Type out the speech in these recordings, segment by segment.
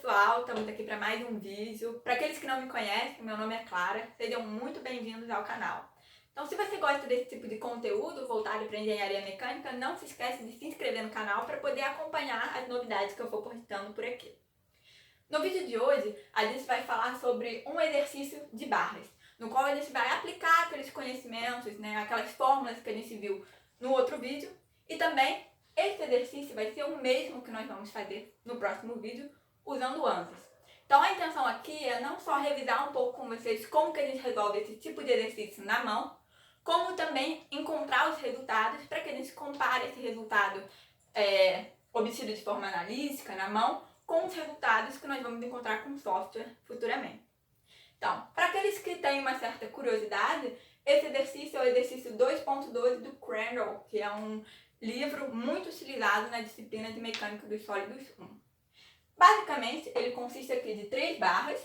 pessoal, estamos aqui para mais um vídeo. Para aqueles que não me conhecem, meu nome é Clara, sejam muito bem-vindos ao canal. Então, se você gosta desse tipo de conteúdo voltado para engenharia mecânica, não se esqueça de se inscrever no canal para poder acompanhar as novidades que eu vou postando por aqui. No vídeo de hoje, a gente vai falar sobre um exercício de barras, no qual a gente vai aplicar aqueles conhecimentos, aquelas fórmulas que a gente viu no outro vídeo, e também esse exercício vai ser o mesmo que nós vamos fazer no próximo vídeo, usando ANSYS. Então a intenção aqui é não só revisar um pouco com vocês como que a gente resolve esse tipo de exercício na mão, como também encontrar os resultados para que a gente compare esse resultado obtido de forma analítica na mão com os resultados que nós vamos encontrar com software futuramente. Então, para aqueles que têm uma certa curiosidade, esse exercício é o exercício 2.12 do Crandall, que é um livro muito utilizado na disciplina de Mecânica dos Sólidos 1. Basicamente, ele consiste aqui de 3 barras,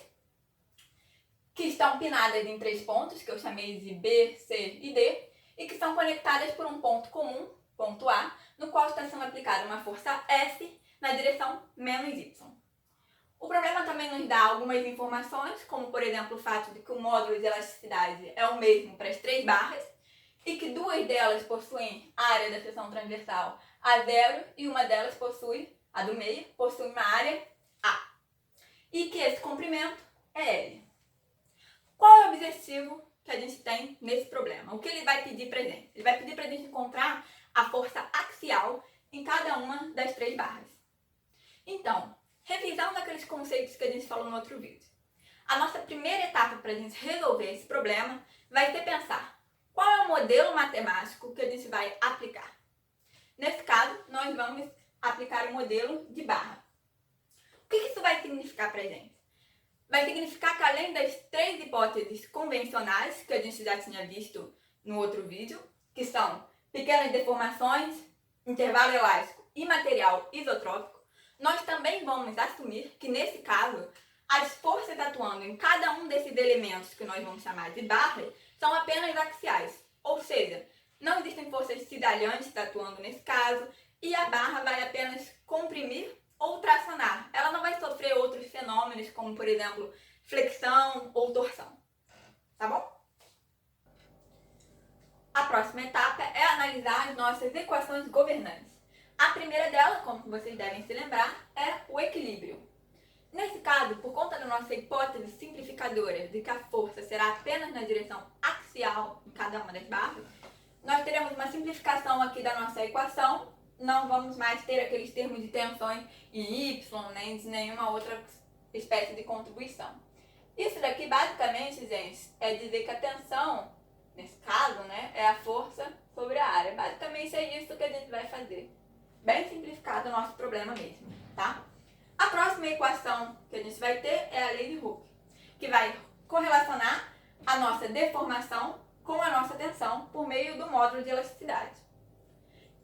que estão pinadas em 3 pontos, que eu chamei de B, C e D, e que são conectadas por um ponto comum, ponto A, no qual está sendo aplicada uma força F na direção menos Y. O problema também nos dá algumas informações, como por exemplo o fato de que o módulo de elasticidade é o mesmo para as 3 barras, e que 2 delas possuem área da seção transversal A0 e uma delas possui, a do meio, possui uma área A. E que esse comprimento é L. Qual é o objetivo que a gente tem nesse problema? O que ele vai pedir para a gente? Ele vai pedir para a gente encontrar a força axial em cada uma das 3 barras. Então, revisando aqueles conceitos que a gente falou no outro vídeo, a nossa primeira etapa para a gente resolver esse problema vai ser pensar qual é o modelo matemático que a gente vai aplicar. Nesse caso, nós vamos aplicar o modelo de barra. O que isso vai significar para a gente? Vai significar que além das 3 hipóteses convencionais que a gente já tinha visto no outro vídeo, que são pequenas deformações, intervalo elástico e material isotrópico, nós também vamos assumir que nesse caso, as forças atuando em cada um desses elementos que nós vamos chamar de barras são apenas axiais, ou seja, não existem forças cidalhantes atuando nesse caso e a barra vai apenas comprimir ou tracionar. Ela não vai sofrer outros fenômenos como, por exemplo, flexão ou torção. Tá bom? A próxima etapa é analisar as nossas equações governantes. A primeira dela, como vocês devem se lembrar, é o equilíbrio. Nesse caso, por conta da nossa hipótese simplificadora de que a força será apenas na direção axial em cada uma das barras, nós teremos uma simplificação aqui da nossa equação, não vamos mais ter aqueles termos de tensões em Y, nem de nenhuma outra espécie de contribuição. Isso daqui, basicamente, gente, é dizer que a tensão, nesse caso, é a força sobre a área. Basicamente é isso que a gente vai fazer. Bem simplificado o nosso problema mesmo, tá? A próxima equação que a gente vai ter é a lei de Hooke, que vai correlacionar a nossa deformação com a nossa tensão por meio do módulo de elasticidade.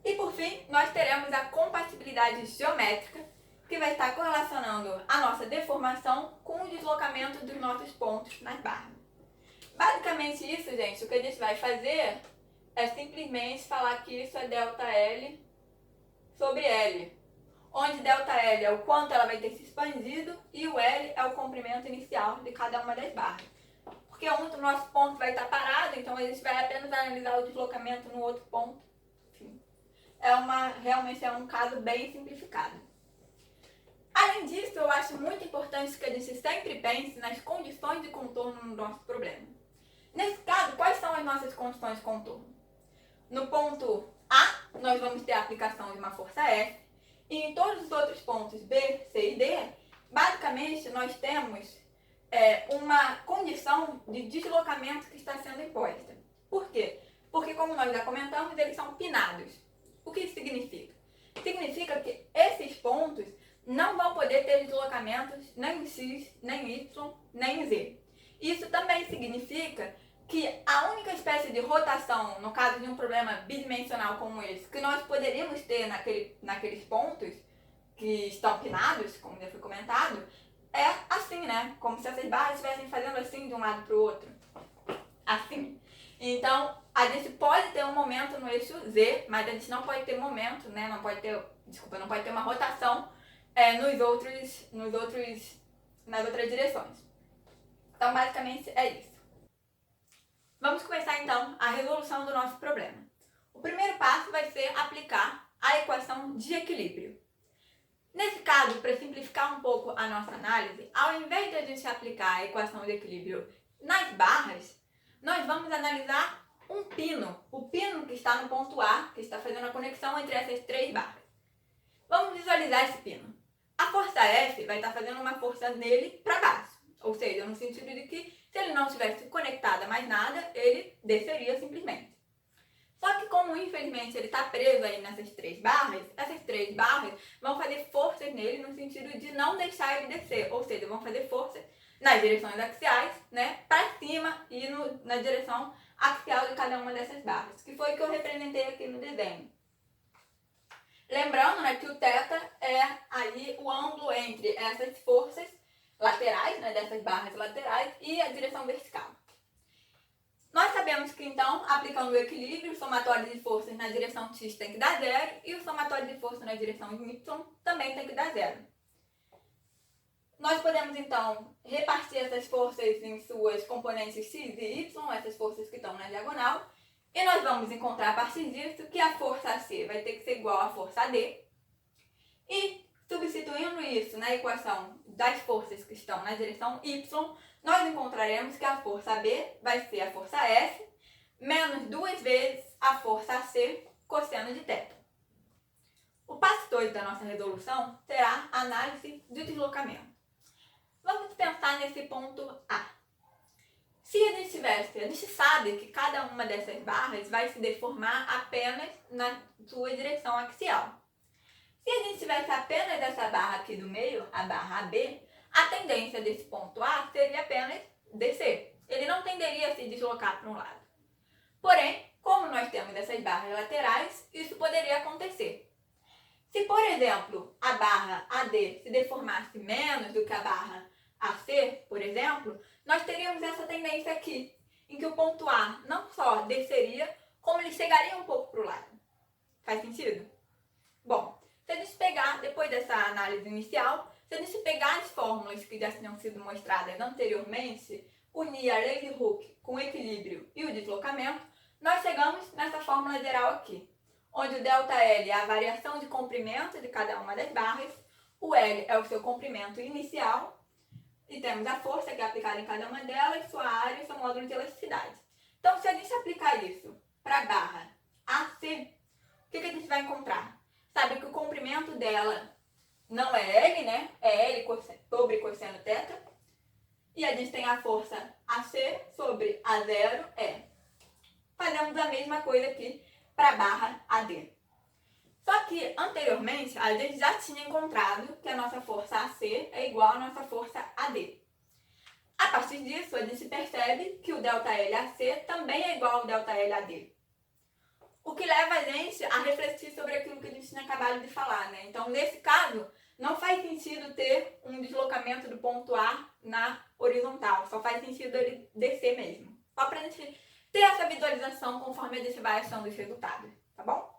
E por fim, nós teremos a compatibilidade geométrica, que vai estar correlacionando a nossa deformação com o deslocamento dos nossos pontos nas barras. Basicamente isso, gente, o que a gente vai fazer é simplesmente falar que isso é ΔL sobre L, onde ΔL é o quanto ela vai ter se expandido e o L é o comprimento inicial de cada uma das barras. Porque um do nosso ponto vai estar parado, então a gente vai apenas analisar o deslocamento no outro ponto. Enfim, realmente é um caso bem simplificado. Além disso, eu acho muito importante que a gente sempre pense nas condições de contorno no nosso problema. Nesse caso, quais são as nossas condições de contorno? No ponto A, nós vamos ter a aplicação de uma força F, e em todos os outros pontos B, C e D, basicamente nós temos uma condição de deslocamento que está sendo imposta. Por quê? Porque, como nós já comentamos, eles são pinados. O que isso significa? Significa que esses pontos não vão poder ter deslocamentos nem em X, nem em Y, nem em Z. Isso também significa que a única espécie de rotação, no caso de um problema bidimensional como esse, que nós poderíamos ter naqueles pontos que estão pinados, como já foi comentado, é assim, como se essas barras estivessem fazendo assim de um lado para o outro. Assim. Então, a gente pode ter um momento no eixo Z, mas a gente não pode ter momento, não pode ter uma rotação nas outras direções. Então, basicamente, é isso. Vamos começar, então, a resolução do nosso problema. O primeiro passo vai ser aplicar a equação de equilíbrio. Nesse caso, para simplificar um pouco a nossa análise, ao invés de a gente aplicar a equação de equilíbrio nas barras, nós vamos analisar um pino, o pino que está no ponto A, que está fazendo a conexão entre essas três barras. Vamos visualizar esse pino. A força F vai estar fazendo uma força nele para baixo, ou seja, no sentido de que se ele não tivesse conectado a mais nada, ele desceria simplesmente. Só que como infelizmente ele está preso aí nessas três barras, essas três barras vão fazer forças nele no sentido de não deixar ele descer, ou seja, vão fazer forças nas direções axiais, né, para cima e na direção axial de cada uma dessas barras, que foi o que eu representei aqui no desenho. Lembrando, né, que o θ é aí o ângulo entre essas forças laterais, né, dessas barras laterais, e a direção vertical. Nós sabemos que, então, aplicando o equilíbrio, o somatório de forças na direção x tem que dar zero e o somatório de forças na direção y também tem que dar zero. Nós podemos, então, repartir essas forças em suas componentes x e y, essas forças que estão na diagonal, e nós vamos encontrar a partir disso que a força AC vai ter que ser igual à força AD. E, substituindo isso na equação das forças que estão na direção y, nós encontraremos que a força AB vai ser a força F menos 2 vezes a força AC cosseno de θ. O passo 2 da nossa resolução será a análise do deslocamento. Vamos pensar nesse ponto A. Se a gente sabe que cada uma dessas barras vai se deformar apenas na sua direção axial. Se a gente tivesse apenas essa barra aqui do meio, a barra AB, a tendência desse ponto A seria apenas descer. Ele não tenderia a se deslocar para um lado. Porém, como nós temos essas barras laterais, isso poderia acontecer. Se, por exemplo, a barra AD se deformasse menos do que a barra AC, por exemplo, nós teríamos essa tendência aqui, em que o ponto A não só desceria, como ele chegaria um pouco para o lado. Faz sentido? Bom, se a gente pegar, depois dessa análise inicial, se a gente pegar as fórmulas que já tinham sido mostradas anteriormente, unir a lei de Hooke com o equilíbrio e o deslocamento, nós chegamos nessa fórmula geral aqui, onde o ΔL é a variação de comprimento de cada uma das barras, o L é o seu comprimento inicial, e temos a força que é aplicada em cada uma delas, sua área e seu módulo de elasticidade. Então, se a gente aplicar isso para a barra AC, o que a gente vai encontrar? Sabe que o comprimento dela não é L, né? É L sobre cosseno θ. E a gente tem a força AC sobre A0E. Fazemos a mesma coisa aqui para a barra AD. Só que, anteriormente, a gente já tinha encontrado que a nossa força AC é igual à nossa força AD. A partir disso, a gente percebe que o ΔLAC também é igual ao ΔLAD. O que leva a gente a refletir sobre aquilo que a gente tinha acabado de falar, né? Então, nesse caso, não faz sentido ter um deslocamento do ponto A na horizontal. Só faz sentido ele descer mesmo. Só para a gente ter essa visualização conforme a gente vai achando os resultados, tá bom?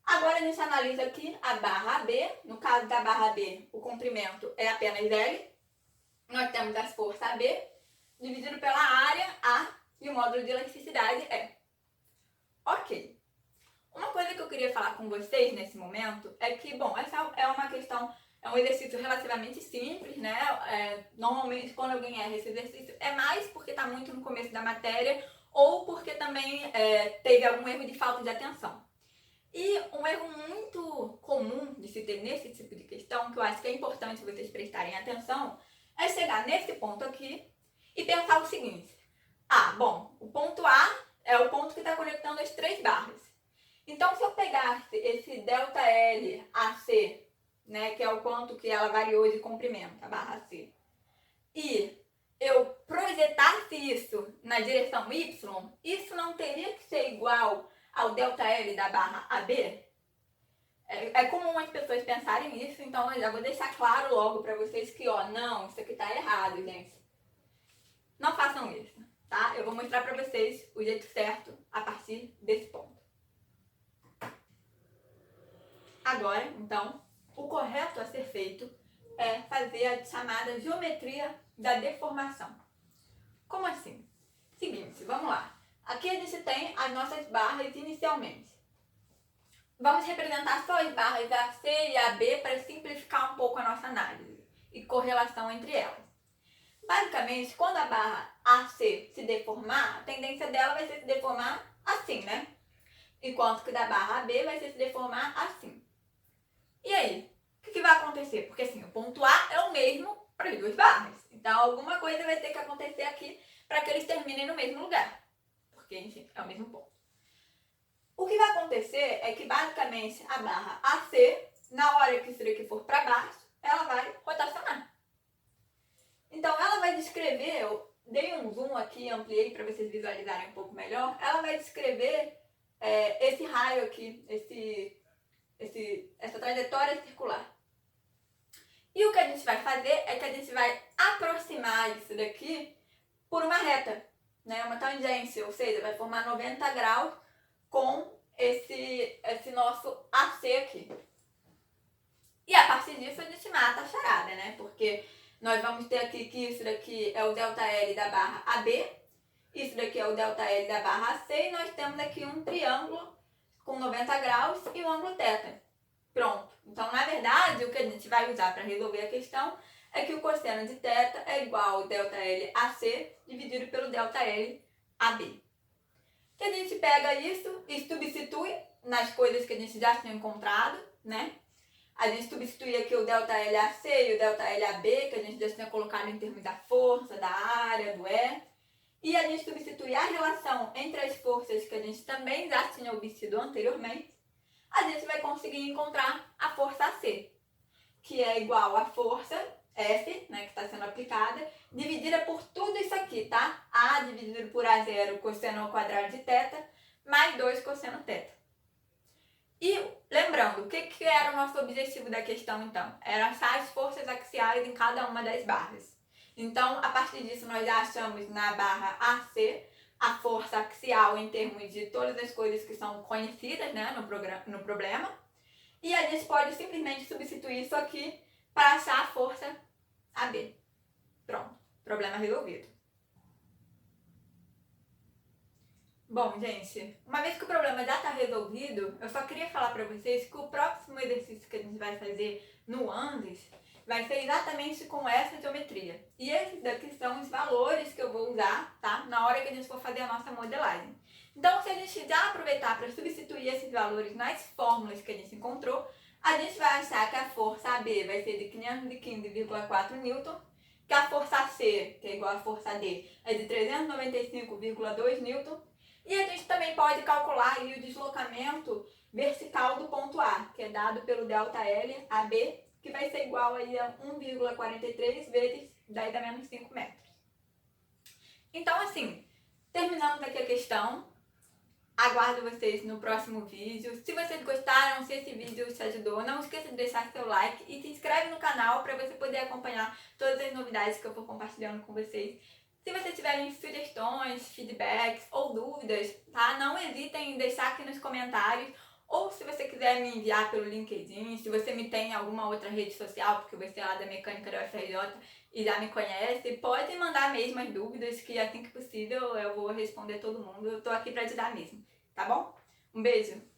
Agora a gente analisa aqui a barra AB. No caso da barra AB, o comprimento é apenas L. Nós temos as forças AB dividido pela área A e o módulo de elasticidade E. Ok. Uma coisa que eu queria falar com vocês nesse momento é que, bom, essa é uma questão, é um exercício relativamente simples, né? Normalmente quando alguém erra esse exercício é mais porque está muito no começo da matéria ou porque também teve algum erro de falta de atenção. E um erro muito comum de se ter nesse tipo de questão, que eu acho que é importante vocês prestarem atenção, é chegar nesse ponto aqui e pensar o seguinte. Bom, o ponto A é o ponto que está conectando as três barras. Então, se eu pegasse esse ΔLAC, né, que é o quanto que ela variou de comprimento, a barra C, e eu projetasse isso na direção Y, isso não teria que ser igual ao ΔL da barra AB? É comum as pessoas pensarem nisso, então eu já vou deixar claro logo para vocês que, não, isso aqui tá errado, gente. Não façam isso, tá? Eu vou mostrar para vocês o jeito certo a partir desse ponto. Agora, então, o correto a ser feito é fazer a chamada geometria da deformação. Como assim? Seguinte, vamos lá. Aqui a gente tem as nossas barras inicialmente. Vamos representar só as barras AC e AB para simplificar um pouco a nossa análise e correlação entre elas. Basicamente, quando a barra AC se deformar, a tendência dela vai ser se deformar assim, né? Enquanto que da barra AB vai ser se deformar assim. E aí? O que vai acontecer? Porque assim, o ponto A é o mesmo para as duas barras. Então, alguma coisa vai ter que acontecer aqui para que eles terminem no mesmo lugar. Porque, enfim, é o mesmo ponto. O que vai acontecer é que, basicamente, a barra AC, na hora que isso daqui for para baixo, ela vai rotacionar. Então, ela vai descrever, eu dei um zoom aqui, ampliei para vocês visualizarem um pouco melhor, ela vai descrever esse raio aqui, essa trajetória circular. E o que a gente vai fazer é que a gente vai aproximar isso daqui por uma reta, né? Uma tangência, ou seja, vai formar 90 graus com esse nosso AC aqui. E a partir disso a gente mata a charada, né? Porque nós vamos ter aqui que isso daqui é o ΔL da barra AB, isso daqui é o ΔL da barra AC e nós temos aqui um triângulo com 90 graus e um ângulo θ. Pronto. Então, na verdade, o que a gente vai usar para resolver a questão é que o cosseno de θ é igual ao ΔL AC dividido pelo ΔL AB. Que a gente pega isso e substitui nas coisas que a gente já tinha encontrado, né? A gente substitui aqui o ΔL AC e o ΔL AB, que a gente já tinha colocado em termos da força, da área, do E. E a gente substitui a relação entre as forças que a gente também já tinha obtido anteriormente. A gente vai conseguir encontrar a força AC, que é igual à força F, né, que está sendo aplicada, dividida por tudo isso aqui, tá? A dividido por A0 cosseno ao quadrado de θ, mais 2 cosseno θ. E lembrando, o que era o nosso objetivo da questão, então? Era achar as forças axiais em cada uma das barras. Então, a partir disso, nós já achamos na barra AC a força axial em termos de todas as coisas que são conhecidas, né, no problema. E a gente pode simplesmente substituir isso aqui para achar a força AB. Pronto, problema resolvido. Bom, gente, uma vez que o problema já está resolvido, eu só queria falar para vocês que o próximo exercício que a gente vai fazer no Andes vai ser exatamente com essa geometria. E esses daqui são os valores que eu vou usar, tá? Na hora que a gente for fazer a nossa modelagem. Então, se a gente já aproveitar para substituir esses valores nas fórmulas que a gente encontrou, a gente vai achar que a força AB vai ser de 515,4 N, que a força C, que é igual à força D, é de 395,2 N, e a gente também pode calcular aí o deslocamento vertical do ponto A, que é dado pelo ΔL AB, que vai ser igual aí a 1,43 vezes 10 a menos 5 metros. Então, assim, terminamos aqui a questão. Aguardo vocês no próximo vídeo. Se vocês gostaram, se esse vídeo te ajudou, não esqueça de deixar seu like e se inscreve no canal para você poder acompanhar todas as novidades que eu vou compartilhando com vocês. Se vocês tiverem sugestões, feedbacks ou dúvidas, tá? Não hesitem em deixar aqui nos comentários. Ou se você quiser me enviar pelo LinkedIn, se você me tem em alguma outra rede social, porque você é lá da Mecânica da UFRJ e já me conhece, pode mandar mesmo as dúvidas, que assim que possível eu vou responder todo mundo. Eu tô aqui para ajudar mesmo, tá bom? Um beijo!